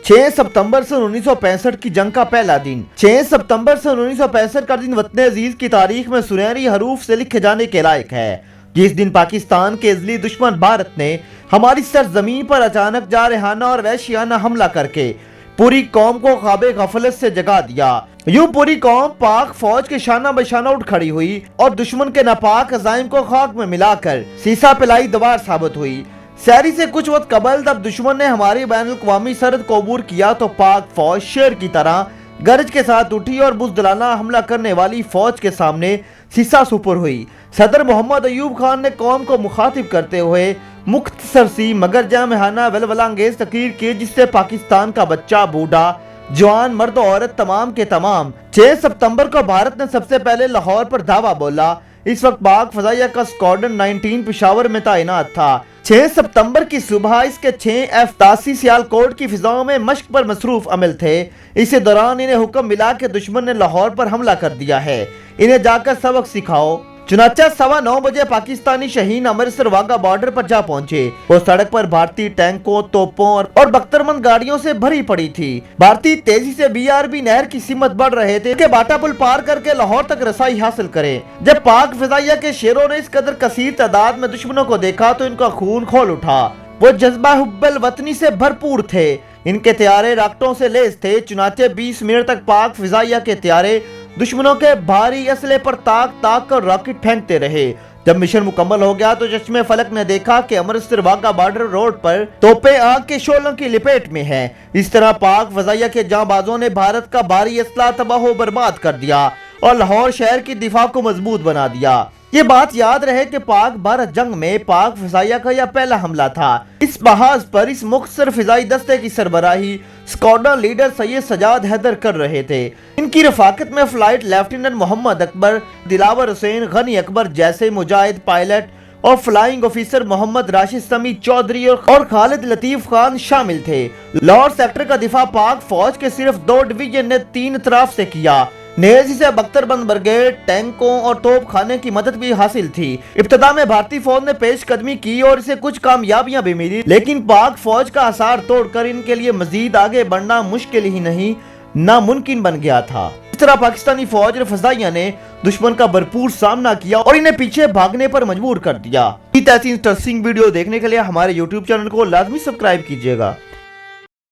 6 सितंबर सन 1965 की जंग का पहला दिन। 6 सितंबर सन 1965 का दिन वतन अजीज की तारीख में सुनहरी हरूफ से लिखे जाने के लायक है। जिस दिन पाकिस्तान के इजली दुश्मन भारत ने हमारी सरजमीन पर अचानक जारहाना और वहशियाना हमला करके पूरी कौम को ख्वाबे गफलत से जगा दिया। यूं पूरी कौम पाक फौज के शाना बशाना उठ खड़ी हुई और दुश्मन के नापाक अज़ाइम को खाक में मिलाकर सीसा पिलाई दवार साबित हुई। शहरी से कुछ वक्त कबल जब दुश्मन ने हमारी बैनुल-अक़वामी सरहद को अबूर किया तो पाक फौज शेर की तरह गरज के साथ उठी और बुज़दिलाना हमला करने वाली फौज के सामने सीसा सुपुर हुई। सदर मोहम्मद अयूब खान ने कौम को मुखातिब करते हुए मुख्तसर सी मगर जामहाना वलवला अंगेज तकरीर की, जिससे पाकिस्तान का बच्चा, बूढ़ा, जवान, मर्द औरत तमाम के तमाम 6 सितंबर को भारत ने सबसे पहले लाहौर पर धावा बोला। इस वक्त पाक फजाइया का स्क्वाड्रन 19 पेशावर में तैनात था। 6 सितंबर की सुबह इसके 6 F-83 सियालकोट की फिजाओं में मश्क पर मसरूफ अमल थे। इसी दौरान इन्हें हुक्म मिला कि दुश्मन ने लाहौर पर हमला कर दिया है, इन्हें जाकर सबक सिखाओ। चुनाचा 9:15 बजे पाकिस्तानी शहीन अमृतसर वाघा बॉर्डर पर जा पहुंचे। वो सड़क पर भारतीय टैंकों, तोपों और बख्तरबंद गाड़ियों से भरी पड़ी थी। भारतीय तेजी से BRB नहर की सीमत बढ़ रहे थे कि बाटा पुल पार करके लाहौर तक रसाई हासिल करें। जब पाक फिजाइया के शेरों ने इस कदर कसीर तादाद में दुश्मनों को देखा तो इनका खून खोल उठा। वो जज्बा हुब्बल वतनी से भरपूर थे। इनके त्यारे राकेटों से लेस थे। चुनाचे 20 मिनट तक पाक फिजाइया के त्यारे दुश्मनों के भारी असले पर ताक ताक कर रॉकेट फेंकते रहे। जब मिशन मुकम्मल हो गया तो चश्मे फलक ने देखा कि अमृतसर वाघा बॉर्डर रोड पर तोपे आग के शोलों की लपेट में हैं। इस तरह पाक फजाइया के जांबाजों ने भारत का भारी असला तबाह बर्बाद कर दिया और लाहौर शहर की दिफा को मजबूत बना दिया। ये बात याद रहे कि पाक भारत जंग में पाक फिजाइया का यह पहला हमला था। इस बहाज पर इस मुख्तसर फिजाई दस्ते की सरबराही स्क्वाड्रन लीडर सैयद सजाद हैदर कर रहे थे। इनकी रफाकत में फ्लाइट लेफ्टिनेंट मोहम्मद अकबर, दिलावर हुसैन, गनी अकबर जैसे मुजाहिद पायलट और फ्लाइंग ऑफिसर मोहम्मद राशिद समी चौधरी और खालिद लतीफ खान शामिल थे। लाहौर सेक्टर का दिफा पाक फौज के सिर्फ 2 डिवीजन ने 3 तरफ से किया। नेजी से बख्तरबंद ब्रिगेड, टैंकों और तोप खाने की मदद भी हासिल थी। इब्तदा में भारतीय फौज ने पेशकदमी की और इसे कुछ कामयाबियां भी मिली, लेकिन पाक फौज का आसार तोड़कर इनके लिए मजीद आगे बढ़ना मुश्किल ही नहीं नामुमकिन बन गया था। इस तरह पाकिस्तानी फौज और फजाइया ने दुश्मन का भरपूर सामना किया और इन्हें पीछे भागने पर मजबूर कर दिया। ऐसी इंटरेस्टिंग वीडियो देखने के लिए हमारे YouTube चैनल को लाजमी सब्सक्राइब कीजिएगा।